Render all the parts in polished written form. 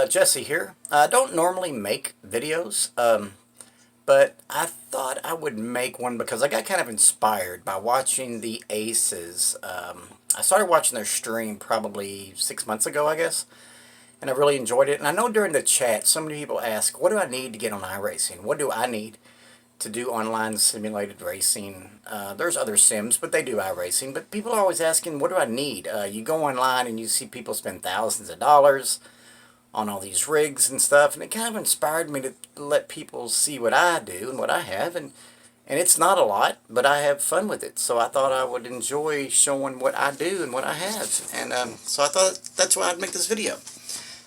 Jesse here. I don't normally make videos, but I thought I would make one because I got kind of inspired by watching the Aces. I started watching their stream probably 6 months ago, I guess, and I really enjoyed it. And I know during the chat, so many people ask, what do I need to get on iRacing? What do I need to do online simulated racing? There's other sims, but they do iRacing. But people are always asking, what do I need? You go online and you see people spend thousands of dollars on all these rigs and stuff, and it kind of inspired me to let people see what I do and what I have, and it's not a lot, but I have fun with it. So I thought I would enjoy showing what I do and what I have, and so I thought that's why I'd make this video.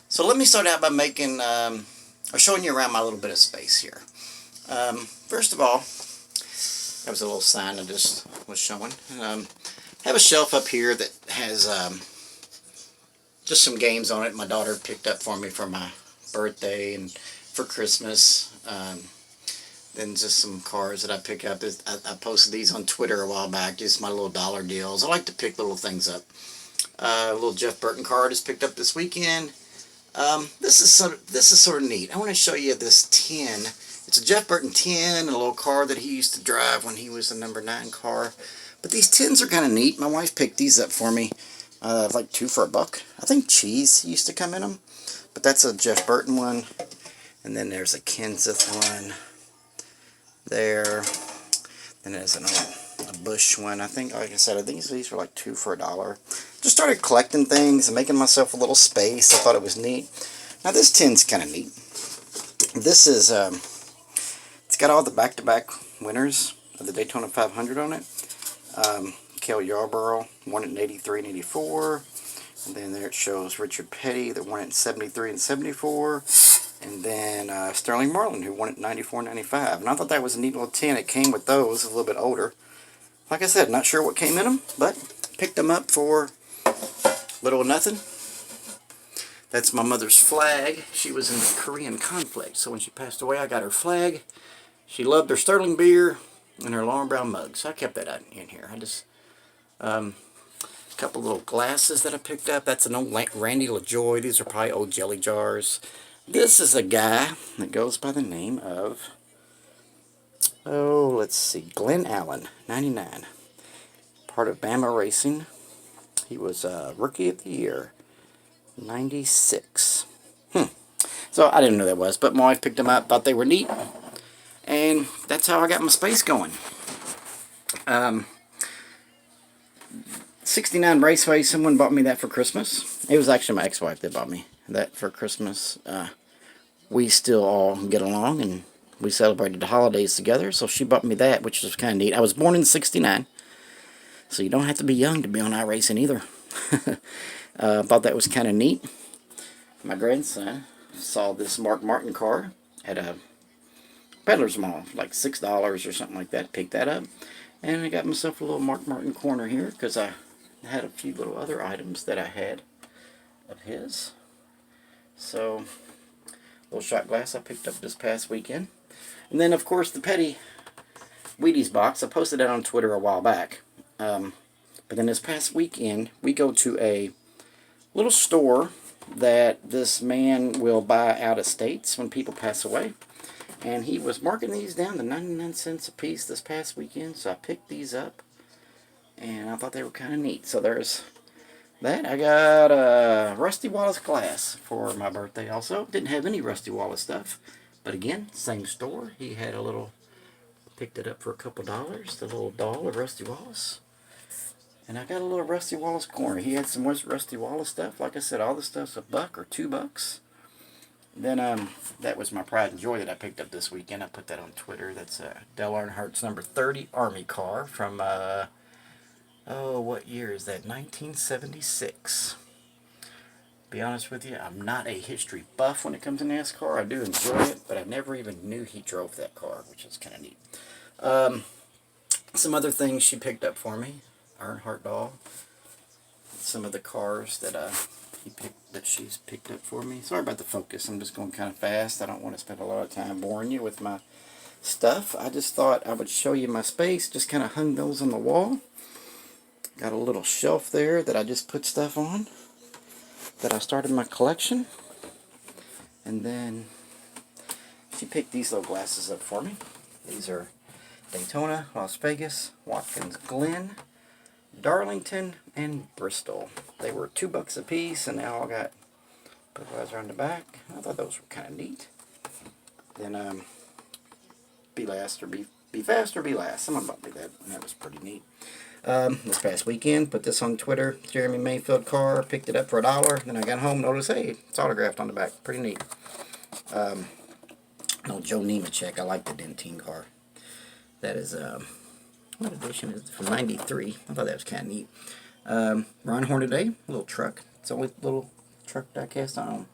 So let me start out by making or showing you around my little bit of space here. First of all, that was a little sign I just was showing. I have a shelf up here that has just some games on it my daughter picked up for me for my birthday and for Christmas. Then just some cars that I pick up. I posted these on Twitter a while back, just my little dollar deals. I like to pick little things up. A little Jeff Burton car I just picked up this weekend. This is sort of neat. I want to show you this tin. It's a Jeff Burton tin, a little car that he used to drive when he was the number 9 car. But these tins are kind of neat. My wife picked these up for me. Like 2 for $1. I think cheese used to come in them. But that's a Jeff Burton one. And then there's a Kenseth one. There. Then there's a Busch one. I think, like I said, I think these were like 2 for $1. Just started collecting things and making myself a little space. I thought it was neat. Now this tin's kind of neat. This is, it's got all the back-to-back winners of the Daytona 500 on it. Cale Yarborough won it in 83 and 84. And then there it shows Richard Petty that won it in 73 and 74. And then Sterling Marlin, who won it in 94 and 95. And I thought that was a neat little tin. It came with those, a little bit older. Like I said, not sure what came in them, but picked them up for little or nothing. That's my mother's flag. She was in the Korean conflict, so when she passed away, I got her flag. She loved her Sterling beer and her long brown mug, so I kept that in here. I just, a couple little glasses that I picked up. That's an old Randy LaJoy. These are probably old jelly jars. This is a guy that goes by the name of, oh, let's see, Glenn Allen, 99. Part of Bama Racing. He was Rookie of the Year, 96. So I didn't know that was, but my wife picked them up, thought they were neat, and that's how I got my space going. 69 Raceway, someone bought me that for Christmas. It was actually my ex-wife that bought me that for Christmas. We still all get along, and we celebrated the holidays together, so she bought me that, which was kind of neat. I was born in 69, so you don't have to be young to be on iRacing either. Thought that was kind of neat. My grandson saw this Mark Martin car at a Peddler's Mall, like $6 or something like that. Picked that up, and I got myself a little Mark Martin corner here because I had a few little other items that I had of his. So, little shot glass I picked up this past weekend. And then, of course, the Petty Wheaties box. I posted that on Twitter a while back. But then this past weekend, we go to a little store that this man will buy out of states when people pass away. And he was marking these down to 99 cents a piece this past weekend, so I picked these up. And I thought they were kind of neat. So there's that. I got a Rusty Wallace glass for my birthday also. Didn't have any Rusty Wallace stuff. But again, same store. He had a little, picked it up for a couple dollars, the little doll of Rusty Wallace. And I got a little Rusty Wallace corner. He had some Rusty Wallace stuff. Like I said, all the stuff's $1 or $2. Then that was my pride and joy that I picked up this weekend. I put that on Twitter. That's Dale Earnhardt's number 30 Army car from, oh, what year is that? 1976. Be honest with you, I'm not a history buff when it comes to NASCAR. I do enjoy it, but I never even knew he drove that car, which is kind of neat. Some other things she picked up for me. Earnhardt doll. Some of the cars that she's picked up for me. Sorry about the focus. I'm just going kind of fast. I don't want to spend a lot of time boring you with my stuff. I just thought I would show you my space. Just kind of hung those on the wall. Got a little shelf there that I just put stuff on that I started my collection. And then she picked these little glasses up for me. These are Daytona, Las Vegas, Watkins Glen, Darlington, and Bristol. They were $2 a piece, and now I got Budweiser on the back. I thought those were kind of neat. Then Be Last or Be Fast or Be Last. Someone bought me that, and that was pretty neat. This past weekend, put this on Twitter. Jeremy Mayfield car, picked it up for $1. Then I got home, noticed, hey, it's autographed on the back. Pretty neat. No, Joe Nemechek. I like the Dentine car. That is, what edition is it? From 93. I thought that was kind of neat. Ron Hornaday, a little truck. It's the only little truck that I cast on.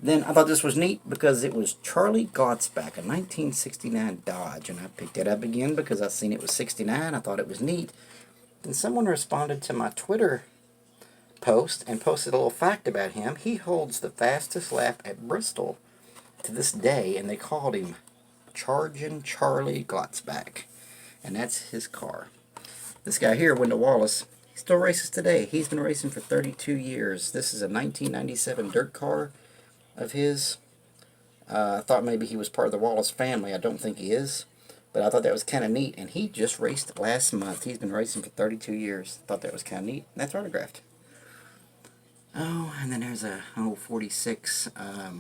Then I thought this was neat because it was Charlie Glotzback, a 1969 Dodge. And I picked it up again because I seen it was 69. I thought it was neat. Then someone responded to my Twitter post and posted a little fact about him. He holds the fastest lap at Bristol to this day, and they called him Chargin' Charlie Glotzback. And that's his car. This guy here, Wendell Wallace, he still races today. He's been racing for 32 years. This is a 1997 dirt car of his. I thought maybe he was part of the Wallace family. I don't think he is. But I thought that was kind of neat. And he just raced last month. He's been racing for 32 years. Thought that was kind of neat. And that's autographed. Oh, and then there's a 46. Let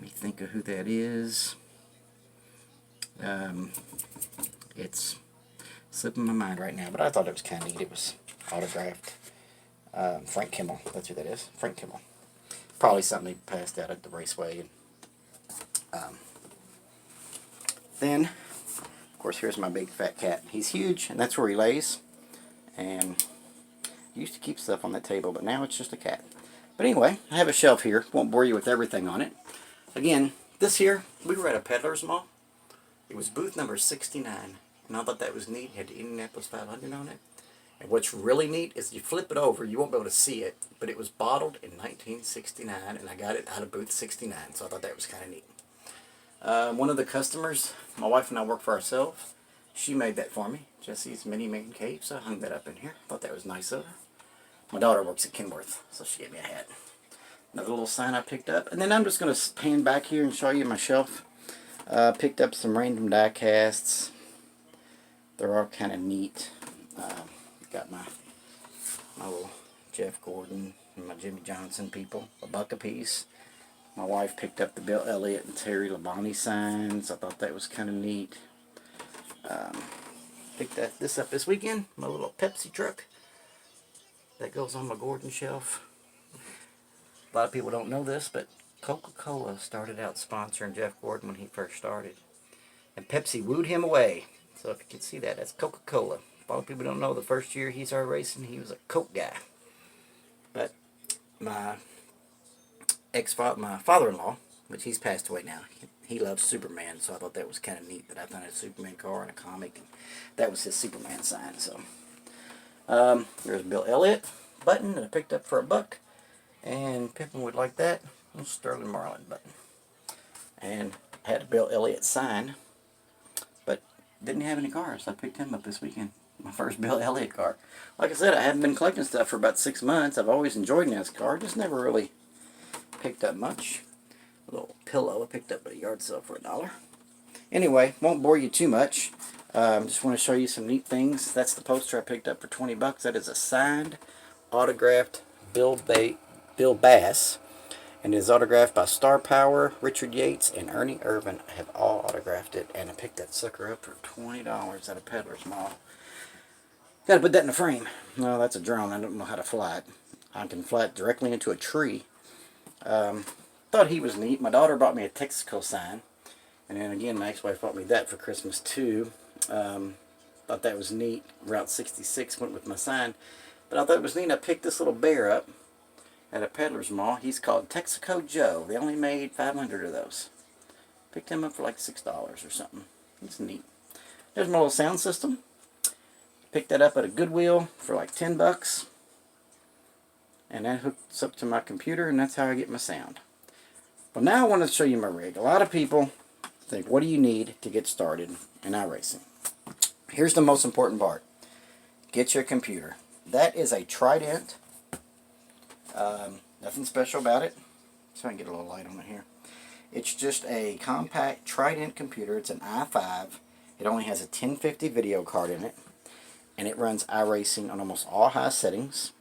me think of who that is. It's slipping my mind right now, but I thought it was kind of neat. It was autographed. Frank Kimmel, that's who that is. Frank Kimmel. Probably something he passed out at the raceway. Then, of course, here's my big fat cat. He's huge, and that's where he lays. And he used to keep stuff on that table, but now it's just a cat. But anyway, I have a shelf here. Won't bore you with everything on it. Again, this here, we were at a Peddler's Mall. It was booth number 69. And I thought that was neat. It had the Indianapolis 500 on it. And what's really neat is you flip it over, you won't be able to see it, but it was bottled in 1969, and I got it out of booth 69, so I thought that was kind of neat. One of the customers, my wife and I work for ourselves, she made that for me, Jesse's Mini Man Cave, so I hung that up in here. Thought that was nice of her. My daughter works at Kenworth, so she gave me a hat. Another little sign I picked up, and then I'm just going to pan back here and show you my shelf. Picked up some random die casts. They're all kind of neat. Got my little Jeff Gordon and my Jimmy Johnson people, $1 a piece. My wife picked up the Bill Elliott and Terry Labonte signs. I thought that was kind of neat. Picked this up this weekend, my little Pepsi truck that goes on my Gordon shelf. A lot of people don't know this, but Coca-Cola started out sponsoring Jeff Gordon when he first started. And Pepsi wooed him away. So if you can see that, that's Coca-Cola. A lot of people don't know the first year he started racing, he was a Coke guy. But my father-in-law, which he's passed away now, he loves Superman, so I thought that was kind of neat that I found a Superman car in a comic. And that was his Superman sign. So there's Bill Elliott button that I picked up for $1. And Pippin would like that. Little Sterling Marlin button. And I had a Bill Elliott sign, but didn't have any cars. I picked him up this weekend. My first Bill Elliott car. Like I said, I haven't been collecting stuff for about 6 months. I've always enjoyed NASCAR. Just never really picked up much. A little pillow I picked up at a yard sale for $1. Anyway, won't bore you too much. Just want to show you some neat things. That's the poster I picked up for $20. That is a signed, autographed Bill Bass. And it is autographed by Star Power, Richard Yates, and Ernie Irvan. I have all autographed it. And I picked that sucker up for $20 at a Peddler's Mall. Got to put that in a frame. No, that's a drone. I don't know how to fly it. I can fly it directly into a tree. Thought he was neat. My daughter bought me a Texaco sign. And then again, my ex-wife bought me that for Christmas too. Thought that was neat. Route 66 went with my sign. But I thought it was neat. I picked this little bear up at a Peddler's Mall. He's called Texaco Joe. They only made 500 of those. Picked him up for like $6 or something. It's neat. There's my little sound system. Picked that up at a Goodwill for like $10. And that hooks up to my computer, and that's how I get my sound. Well, now I want to show you my rig. A lot of people think, what do you need to get started in iRacing? Here's the most important part. Get your computer. That is a Trident. Nothing special about it. So I can get a little light on it here. It's just a compact Trident computer. It's an i5. It only has a 1050 video card in it. And it runs iRacing on almost all high settings.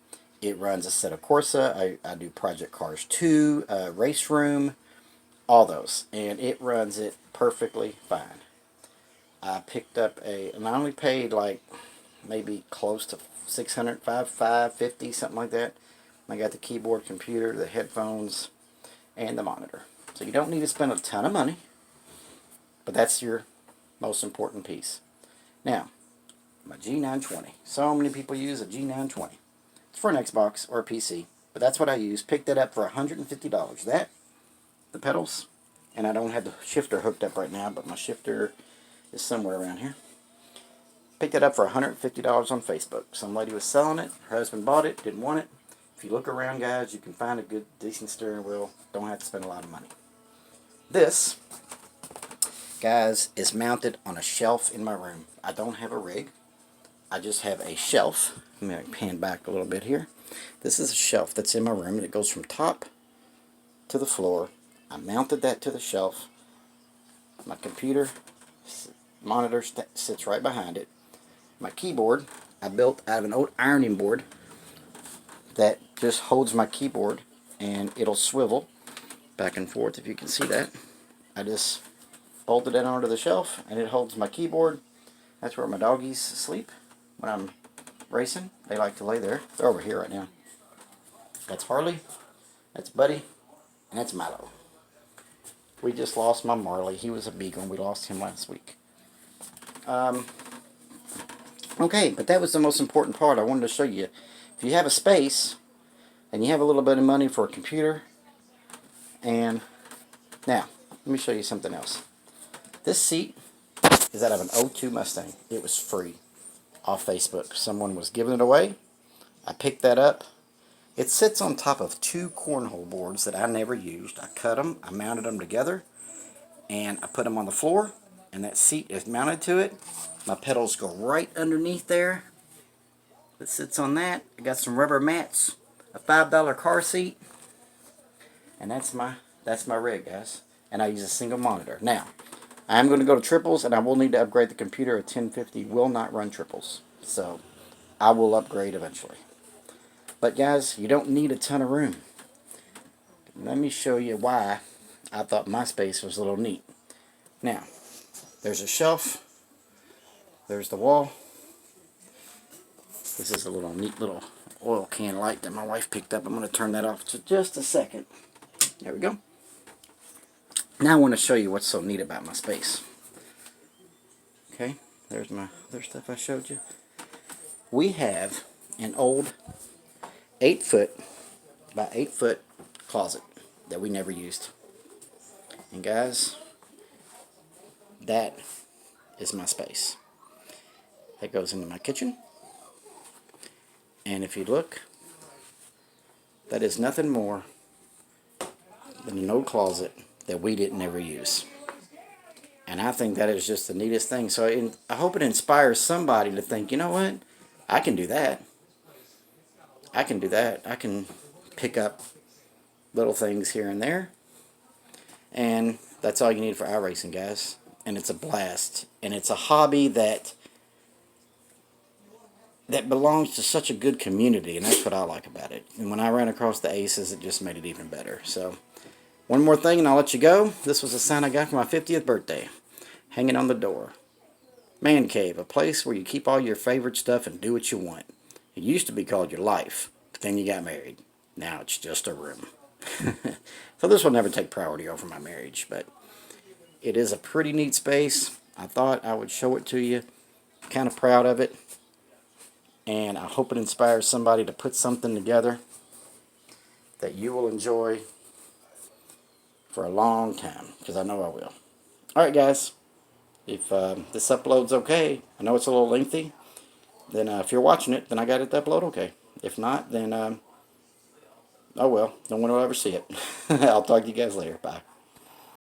It runs Assetto Corsa. I do Project Cars 2, Race Room, all those. And it runs it perfectly fine. I picked up and I only paid like maybe close to 600, 550, something like that. I got the keyboard, computer, the headphones, and the monitor. So you don't need to spend a ton of money, but that's your most important piece. Now, my G920. So many people use a G920. It's for an Xbox or a PC, but that's what I use. Picked it up for $150. That, the pedals, and I don't have the shifter hooked up right now, but my shifter is somewhere around here. Picked it up for $150 on Facebook. Some lady was selling it. Her husband bought it, didn't want it. If you look around, guys, you can find a good, decent steering wheel. Don't have to spend a lot of money. This, guys, is mounted on a shelf in my room. I don't have a rig. I just have a shelf. I'm going to pan back a little bit here. This is a shelf that's in my room, and it goes from top to the floor. I mounted that to the shelf. My computer monitor sits right behind it. My keyboard, I built out of an old ironing board that just holds my keyboard, and it'll swivel back and forth, if you can see that. I just bolted it onto the shelf, and it holds my keyboard. That's where my doggies sleep when I'm racing. They like to lay there. They're over here right now. That's Harley, that's Buddy, and that's Milo. We just lost my Marley. He was a beagle, and we lost him last week. Okay, but that was the most important part. I wanted to show you. If you have a space, and you have a little bit of money for a computer, and now, let me show you something else. This seat is out of an '02 Mustang. It was free off Facebook. Someone was giving it away. I picked that up. It sits on top of 2 cornhole boards that I never used. I cut them, I mounted them together, and I put them on the floor, and that seat is mounted to it. My pedals go right underneath there. It sits on that. I got some rubber mats, a $5 car seat, and that's my rig, guys. And I use a single monitor. Now, I'm going to go to triples, and I will need to upgrade the computer. A 1050 will not run triples, so I will upgrade eventually. But guys, you don't need a ton of room. Let me show you why I thought my space was a little neat. Now, there's a shelf. There's the wall. This is a little neat little oil can light that my wife picked up. I'm going to turn that off for just a second. There we go. Now I want to show you what's so neat about my space. Okay, there's my other stuff I showed you. We have an old 8-foot by 8-foot closet that we never used. And guys, that is my space. That goes into my kitchen. And if you look, that is nothing more than an old closet that we didn't ever use. And I think that is just the neatest thing. So I hope it inspires somebody to think, you know what? I can do that. I can do that. I can pick up little things here and there. And that's all you need for iRacing, guys. And it's a blast. And it's a hobby that belongs to such a good community. And that's what I like about it. And when I ran across the Aces, it just made it even better. So, one more thing and I'll let you go. This was a sign I got for my 50th birthday. Hanging on the door. Man cave, a place where you keep all your favorite stuff and do what you want. It used to be called your life, but then you got married. Now it's just a room. So this will never take priority over my marriage, but it is a pretty neat space. I thought I would show it to you. I'm kind of proud of it. And I hope it inspires somebody to put something together that you will enjoy for a long time, because I know I will. Alright guys, if this upload's okay, I know it's a little lengthy, then if you're watching it, then I got it to upload okay. If not, then, oh well, no one will ever see it. I'll talk to you guys later. Bye.